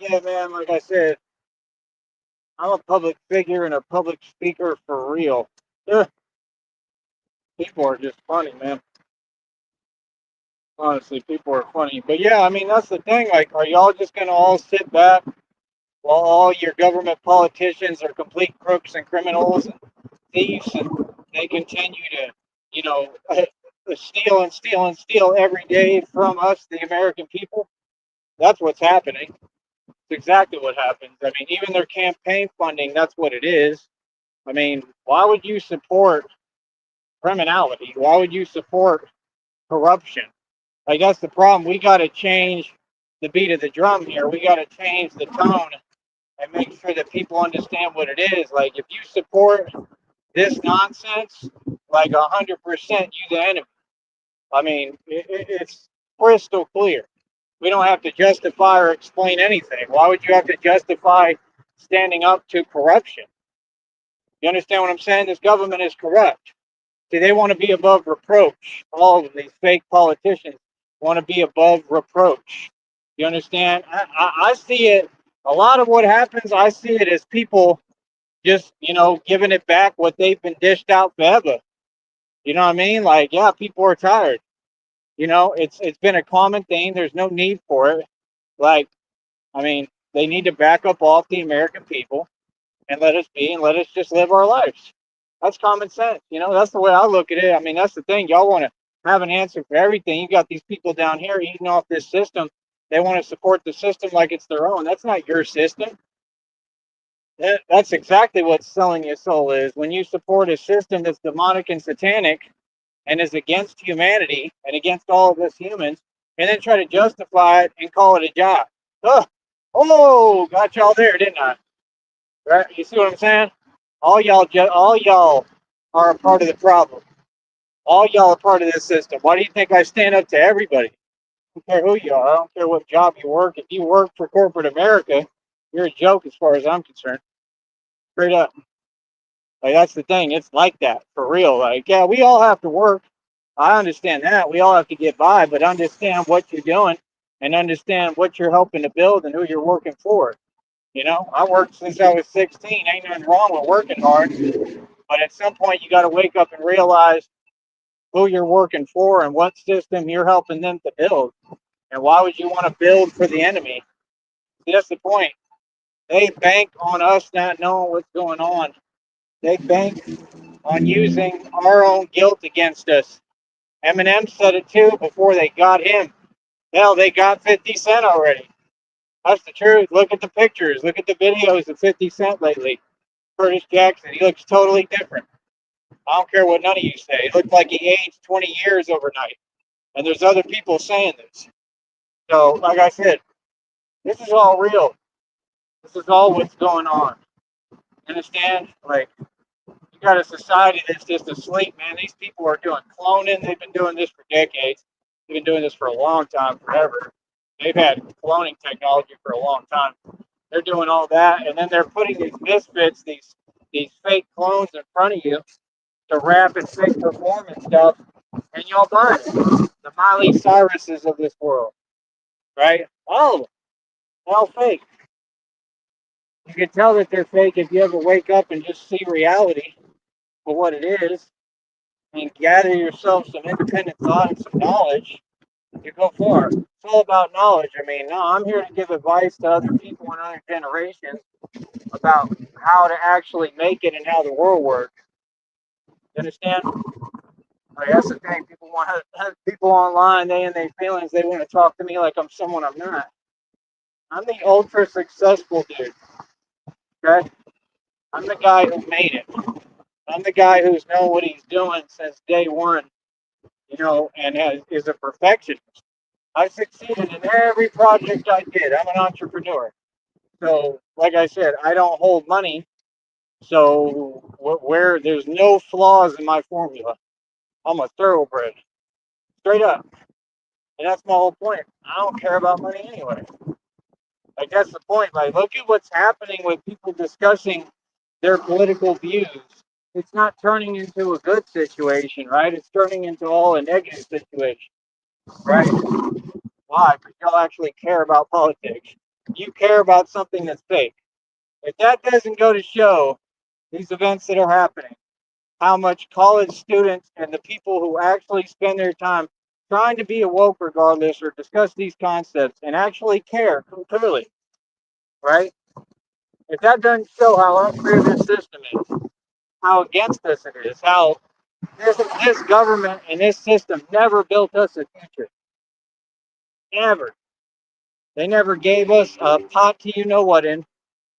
Yeah, man, like I said, I'm a public figure and a public speaker for real. Ugh, people are just funny, man. Honestly, people are funny. But yeah, I mean, that's the thing. Like, are y'all just going to all sit back while all your government politicians are complete crooks and criminals and thieves and they continue to, you know, steal and steal and steal every day from us, the American people? That's what's happening. It's exactly what happens. I mean, even their campaign funding, that's what it is. I mean, why would you support criminality? Why would you support corruption? Like, that's the problem. We got to change the beat of the drum here. We got to change the tone and make sure that people understand what it is. Like, if you support this nonsense, like 100%, you the enemy. I mean, it's crystal clear. We don't have to justify or explain anything. Why would you have to justify standing up to corruption? You understand what I'm saying? This government is corrupt. See, they want to be above reproach. All of these fake politicians want to be above reproach. You understand? I see it. A lot of what happens, I see it as people just, giving it back what they've been dished out forever. You know what I mean? Like, yeah, people are tired. It's been a common thing. There's no need for it. Like, I mean, they need to back up off the American people and let us be and let us just live our lives. That's common sense. That's the way I look at it. I mean, that's the thing. Y'all want to have an answer for everything. You got these people down here eating off this system. They want to support the system like it's their own. That's not your system. That's exactly what selling your soul is. When you support a system that's demonic and satanic and is against humanity and against all of us humans, and then try to justify it and call it a job. Oh, got y'all there, didn't I? Right? You see what I'm saying? All y'all are a part of the problem. All y'all are part of this system. Why do you think I stand up to everybody? I don't care who you are. I don't care what job you work. If you work for corporate America, you're a joke as far as I'm concerned. Straight up. Like, that's the thing. It's like that for real. Like, yeah, we all have to work. I understand that. We all have to get by, but understand what you're doing and understand what you're helping to build and who you're working for. I worked since I was 16. Ain't nothing wrong with working hard. But at some point, you got to wake up and realize who you're working for and what system you're helping them to build. And why would you want to build for the enemy? See, that's the point. They bank on us not knowing what's going on. They bank on using our own guilt against us. Eminem said it too before they got him. Hell, they got 50 Cent already. That's the truth. Look at the pictures. Look at the videos of 50 Cent lately. Curtis Jackson, he looks totally different. I don't care what none of you say. It looked like he aged 20 years overnight. And there's other people saying this. So, like I said, this is all real. This is all what's going on. You understand? Like, you got a society that's just asleep, man. These people are doing cloning. They've been doing this for decades. They've been doing this for a long time, forever. They've had cloning technology for a long time. They're doing all that, and then they're putting these misfits, these fake clones in front of you to rap and fake perform and stuff, and y'all buy it. The Miley Cyruses of this world, right? Oh, all fake. You can tell that they're fake if you ever wake up and just see reality for what it is and gather yourself some independent thought and some knowledge. You go far. It's all about knowledge. I mean, no, I'm here to give advice to other people in other generations about how to actually make it and how the world works. You understand? Like, that's the thing. People want to have people online. They in their feelings. They want to talk to me like I'm someone I'm not. I'm the ultra successful dude. Okay, I'm the guy who made it. I'm the guy who's known what he's doing since day one. Is a perfectionist. I succeeded in every project I did. I'm an entrepreneur. So, like I said, I don't hold money. So, where there's no flaws in my formula, I'm a thoroughbred, straight up. And that's my whole point. I don't care about money anyway. Like, that's the point. Like, look at what's happening with people discussing their political views. It's not turning into a good situation, right? It's turning into all a negative situation, right? Why? Because y'all actually care about politics. you care about something that's fake. If that doesn't go to show these events that are happening, how much college students and the people who actually spend their time trying to be awoke regardless or discuss these concepts and actually care clearly, right? If that doesn't show how unfair this system is, how against us it is, how this government and this system never built us a future. Never. They never gave us a pot to you know what in.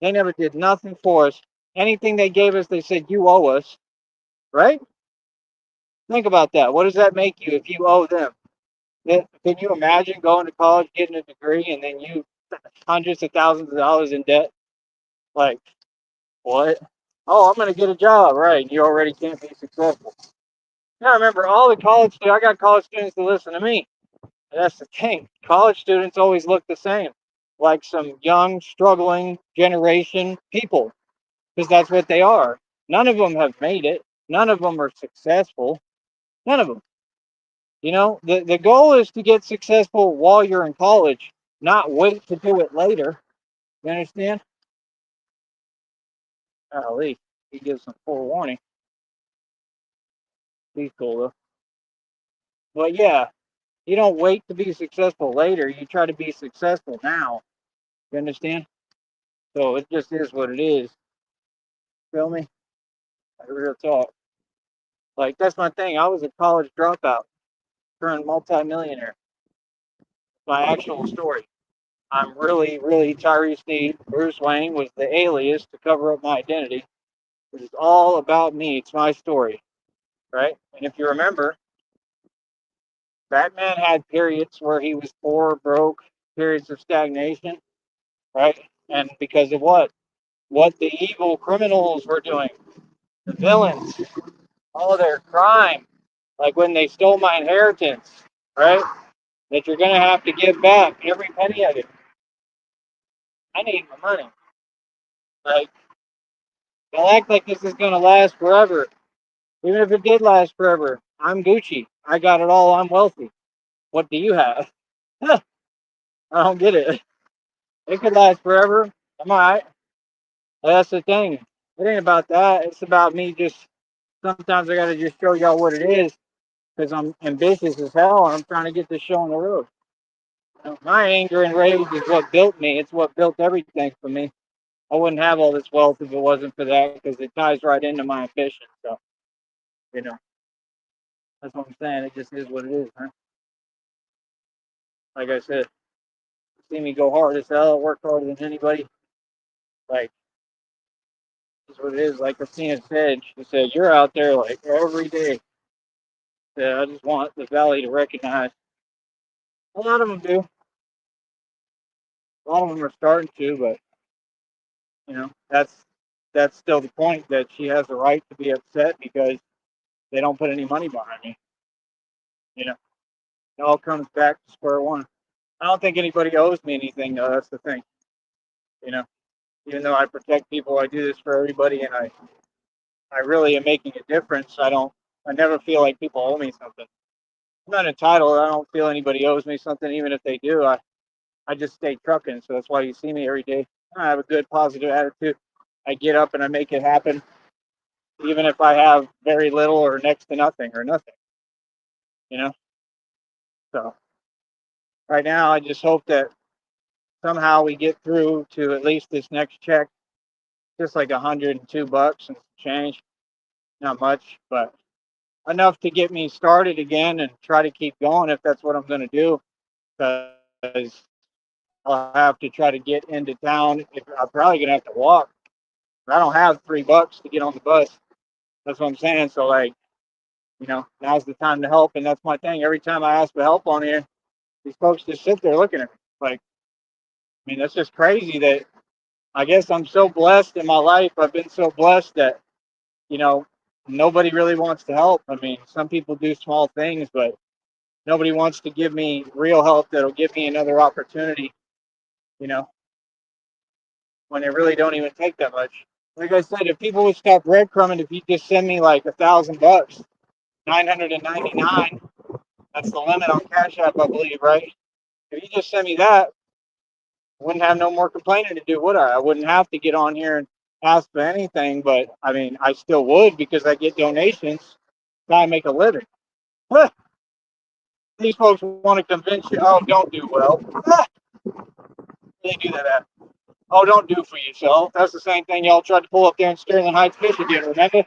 They never did nothing for us. Anything they gave us, they said, you owe us, right? Think about that. What does that make you if you owe them? Can you imagine going to college, getting a degree, and then you hundreds of thousands of dollars in debt? Like, what? Oh, I'm going to get a job, right? You already can't be successful. Now, remember, all the college students, I got college students to listen to me. That's the thing. College students always look the same, like some young, struggling generation people, because that's what they are. None of them have made it. None of them are successful. None of them. You know, the goal is to get successful while you're in college, not wait to do it later. You understand? Golly, he gives some forewarning. He's cool though. But yeah, you don't wait to be successful later. You try to be successful now. You understand? So it just is what it is. Feel me? Like real talk. Like that's my thing. I was a college dropout, turned multimillionaire. My actual story. I'm really, really Tyrese Sneed. Bruce Wayne was the alias to cover up my identity. It's all about me. It's my story, right? And if you remember, Batman had periods where he was poor, broke, periods of stagnation, right? And because of what? What the evil criminals were doing, the villains, all their crime, like when they stole my inheritance, right? That you're gonna have to give back every penny of it. I need my money. Like, don't act like this is gonna last forever. Even if it did last forever, I'm Gucci. I got it all. I'm wealthy. What do you have? I don't get it. It could last forever. I'm all right. That's the thing. It ain't about that. It's about me just sometimes I gotta just show y'all what it is because I'm ambitious as hell and I'm trying to get this show on the road. You know, my anger and rage is what built me. It's what built everything for me. I wouldn't have all this wealth if it wasn't for that because it ties right into my ambition. So, you know, that's what I'm saying. It just is what it is, man. Like I said, see me go hard as hell, work harder than anybody. Like, that's what it is. Like Christina said, she said, you're out there like every day. Yeah, I just want the valley to recognize. A lot of them do. A lot of them are starting to, but you know, that's still the point that she has the right to be upset because they don't put any money behind me. You know, it all comes back to square one. I don't think anybody owes me anything, though. That's the thing. You know, even though I protect people, I do this for everybody, and I really am making a difference. I never feel like people owe me something. I'm not entitled. I don't feel anybody owes me something, even if they do. I just stay trucking, so that's why you see me every day. I have a good, positive attitude. I get up and I make it happen, even if I have very little or next to nothing or nothing. You know. So right now, I just hope that somehow we get through to at least this next check, just like $102 and change. Not much, but enough to get me started again and try to keep going if that's what I'm going to do. Because I'll have to try to get into town. I'm probably going to have to walk. I don't have $3 to get on the bus. That's what I'm saying. So, like, you know, now's the time to help. And that's my thing. Every time I ask for help on here, these folks just sit there looking at me. Like, I mean, that's just crazy that I guess I'm so blessed in my life. I've been so blessed that, you know, nobody really wants to help. I mean, some people do small things, but nobody wants to give me real help that'll give me another opportunity, you know, when it really don't even take that much. Like I said, if people would stop breadcrumbing, if you just send me like $1,000, 999, that's the limit on Cash App, I believe, right? If you just send me that, Wouldn't have no more complaining to do, would I? I wouldn't have to get on here and ask for anything, but I mean, I still would because I get donations. I make a living. These folks want to convince you, oh, don't do well. They do that at. Oh, don't do for yourself. That's the same thing y'all tried to pull up there in Sterling Heights, Michigan. Remember?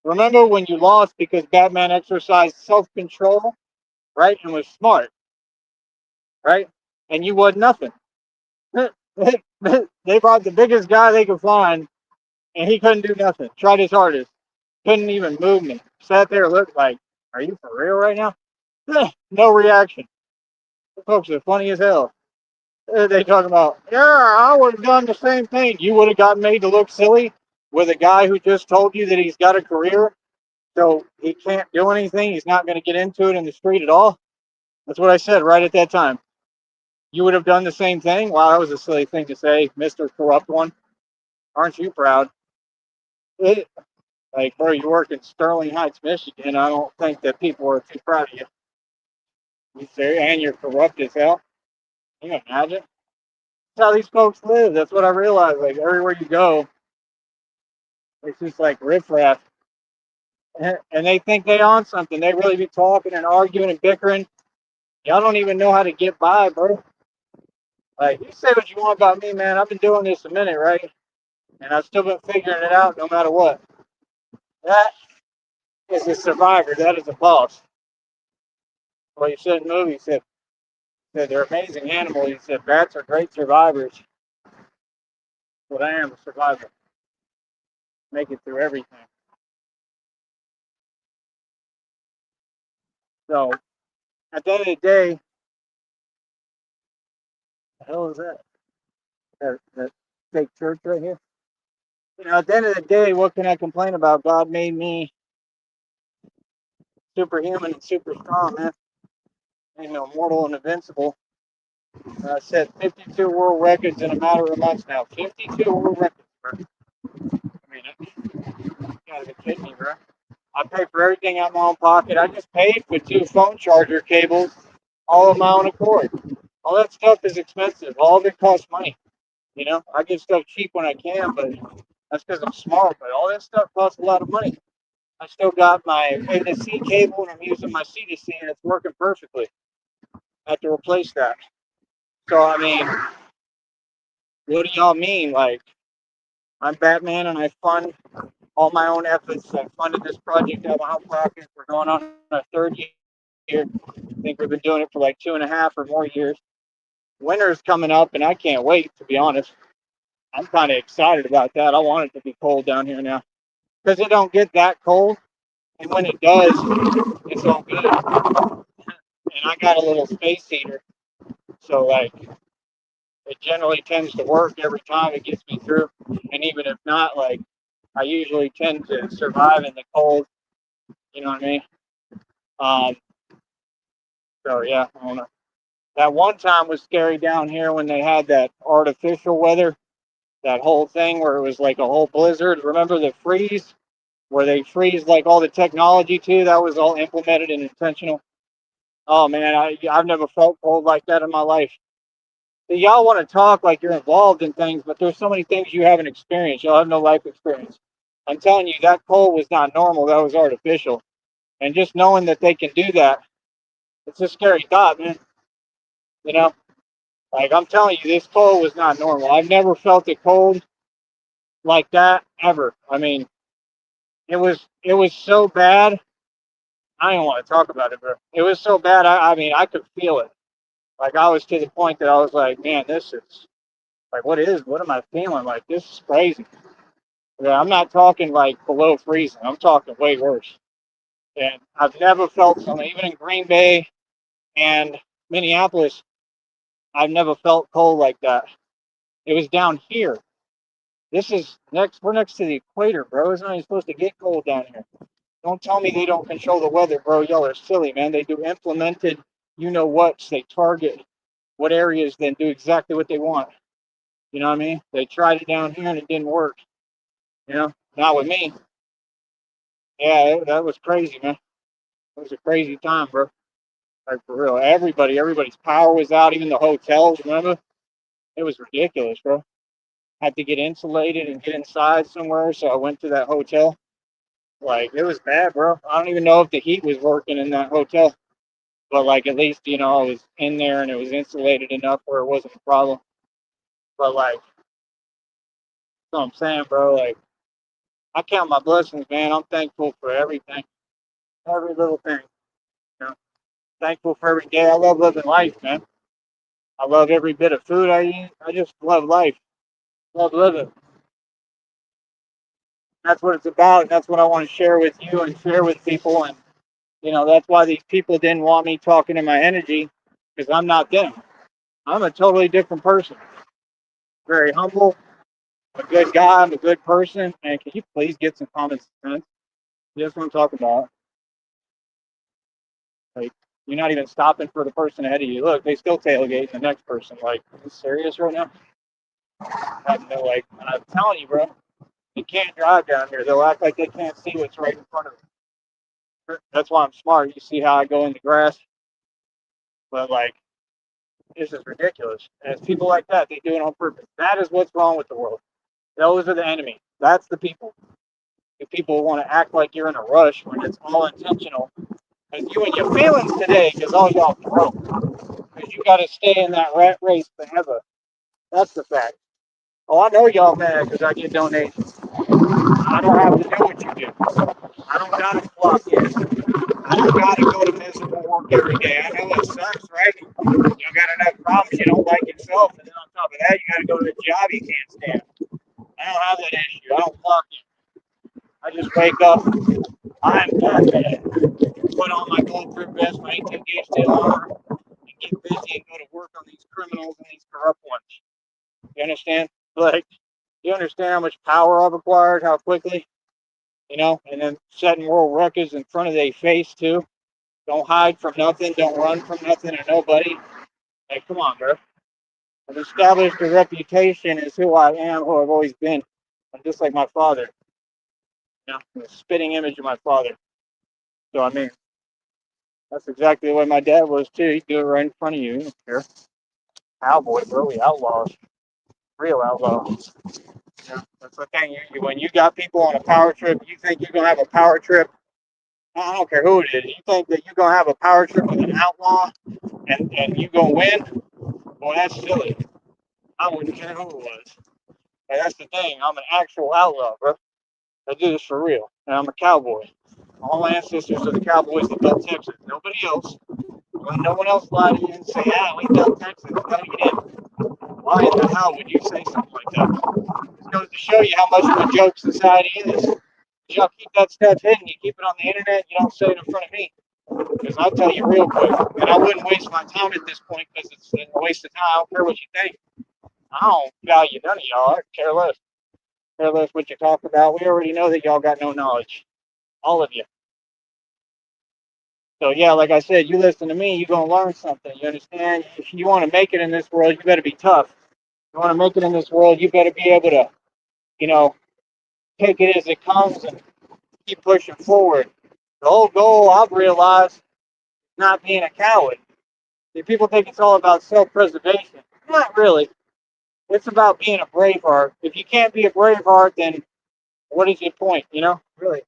Remember when you lost because Batman exercised self-control, right, and was smart, right? And you was nothing. They brought the biggest guy they could find, and he couldn't do nothing. Tried his hardest, couldn't even move me. Sat there, looked like, are you for real right now? No reaction. The folks are funny as hell. They talk about, yeah, I would have done the same thing. You would have gotten made to look silly with a guy who just told you that he's got a career, so he can't do anything. He's not going to get into it in the street at all. That's what I said right at that time. You would have done the same thing. Wow, that was a silly thing to say, Mr. Corrupt One. Aren't you proud? It, like, bro, you work in Sterling Heights, Michigan. I don't think that people are too proud of you. You say, and you're corrupt as hell. Can you imagine? That's how these folks live. That's what I realized. Like, everywhere you go, it's just like riffraff. And they think they on something. They really be talking and arguing and bickering. Y'all don't even know how to get by, bro. Like, you say what you want about me, man. I've been doing this a minute, right? And I've still been figuring it out no matter what. That is a survivor. That is a boss. Well, you said in the movie, said they're amazing animals. He said bats are great survivors. But I am a survivor. Make it through everything. So at the end of the day, the hell is that? That fake church right here? You know, at the end of the day, what can I complain about? God made me superhuman and super strong, man. You know, mortal and invincible. I set 52 world records in a matter of months now. 52 world records, bro. I mean, you gotta be kidding me, bro. I pay for everything out of my own pocket. I just paid for 2 phone charger cables, all of my own accord. All that stuff is expensive. All of it costs money. You know, I get stuff cheap when I can, but that's because I'm smart. But all that stuff costs a lot of money. I still got my A to C cable, and I'm using my C to C, and it's working perfectly. I have to replace that. So I mean, what do y'all mean? Like, I'm Batman, and I fund all my own efforts. I funded this project out of my own pocket. We're going on our 3rd year. I think we've been doing it for like 2.5 or more years. Winter's coming up, and I can't wait, to be honest. I'm kind of excited about that. I want it to be cold down here now because it don't get that cold, and when it does, it's all good. And I got a little space heater, so like it generally tends to work every time. It gets me through, and even if not, like I usually tend to survive in the cold. You know what I mean? Um, so yeah, I don't know. That one time was scary down here when they had that artificial weather, that whole thing where it was like a whole blizzard. Remember the freeze? Where they freeze like all the technology too. That was all implemented and intentional. Oh man, I've never felt cold like that in my life. See, y'all want to talk like you're involved in things, but there's so many things you haven't experienced. Y'all have no life experience. I'm telling you, that cold was not normal. That was artificial. And just knowing that they can do that, it's a scary thought, man. You know, like I'm telling you, this cold was not normal. I've never felt it cold like that ever. I mean, it was so bad. I don't want to talk about it, but it was so bad. I mean, I could feel it. Like I was to the point that I was like, man, this is like, what am I feeling? Like this is crazy. Yeah, I'm not talking like below freezing. I'm talking way worse. And I've never felt something, even in Green Bay and Minneapolis, I've never felt cold like that. It was down here. This is next. We're next to the equator, bro. It's not even supposed to get cold down here. Don't tell me they don't control the weather, bro. Y'all are silly, man. They do implemented, you know what? They target what areas, then do exactly what they want. You know what I mean? They tried it down here and it didn't work. You know, not with me. Yeah, that was crazy, man. It was a crazy time, bro. Like for real. Everybody's power was out, even the hotels. Remember? It was ridiculous, bro. Had to get insulated and get inside somewhere, so I went to that hotel. Like it was bad, bro. I don't even know if the heat was working in that hotel, but like at least I was in there and it was insulated enough where it wasn't a problem. But like, that's what I'm saying, bro. Like I count my blessings, man. I'm thankful for everything, every little thing. You know, thankful for every day. I love living life, man. I love every bit of food I eat. I just love life, love living. That's what it's about. And that's what I want to share with you and share with people. And that's why these people didn't want me talking in my energy because I'm not them. I'm a totally different person. Very humble, a good guy. I'm a good person. And can you please get some common sense? That's what I'm talking about. Like, you're not even stopping for the person ahead of you. Look, they still tailgate the next person. Like, are you serious right now? And they're like, I'm telling you, bro, they can't drive down here. They'll act like they can't see what's right in front of them. That's why I'm smart. You see how I go in the grass? But, like, this is ridiculous. And it's people like that. They do it on purpose. That is what's wrong with the world. Those are the enemy. That's the people. The people want to act like you're in a rush when it's all intentional. Because you and your feelings today, because all y'all broke. Because you got to stay in that rat race forever. That's the fact. Oh, I know y'all mad because I get donations. I don't have to do what you do. I don't got to clock in. I don't got to go to miserable work every day. I know it sucks, right? You got enough problems you don't like yourself, and then on top of that, you got to go to the job you can't stand. I don't have that issue. I don't clock in. I just wake up. I'm confident. Put on my bulletproof vest, my 18 gauge steel armor, and get busy and go to work on these criminals and these corrupt ones. You understand? Like, you understand how much power I've acquired, how quickly, and then setting world records in front of their face, too. Don't hide from nothing. Don't run from nothing or nobody. Hey, come on, bro. I've established a reputation as who I am, who I've always been. I'm just like my father. I'm a spitting image of my father. So, I mean, that's exactly the way my dad was, too. He'd do it right in front of you. He don't care. Cowboy, bro. We outlaws. Real outlaws. That's the thing. When you got people on a power trip, you think you're going to have a power trip. I don't care who it is. You think that you're going to have a power trip with an outlaw and you're going to win? Well, that's silly. I wouldn't care who it was. And that's the thing. I'm an actual outlaw, bro. I do this for real. And I'm a cowboy. All ancestors are the cowboys that built Texas. Nobody else. When no one else lied to you and say, we built Texas. No, you didn't. Why in the hell would you say something like that? It goes to show you how much of a joke society is. Y'all keep that stuff hidden. You keep it on the internet. You don't say it in front of me. Because I'll tell you real quick. And I wouldn't waste my time at this point because it's a waste of time. I don't care what you think. I don't value none of y'all. I care less. Care less what you talk about. We already know that y'all got no knowledge. All of you. So yeah, like I said, you listen to me, you're gonna learn something. You understand? If you want to make it in this world, you better be tough. You want to make it in this world, you better be able to, you know, take it as it comes and keep pushing forward. The whole goal I've realized is not being a coward. See, people think it's all about self-preservation. Not really. It's about being a braveheart. If you can't be a braveheart, then what is your point? Really.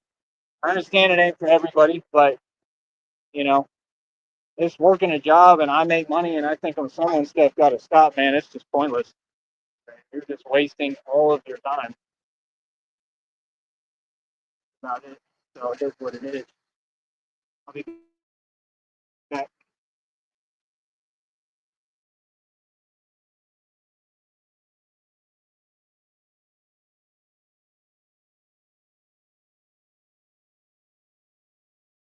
I understand it ain't for everybody, but you know, it's working a job and I make money and I think on someone's stuff got to stop, man. It's just pointless. You're just wasting all of your time. About it. So it is what it is. I'll be back.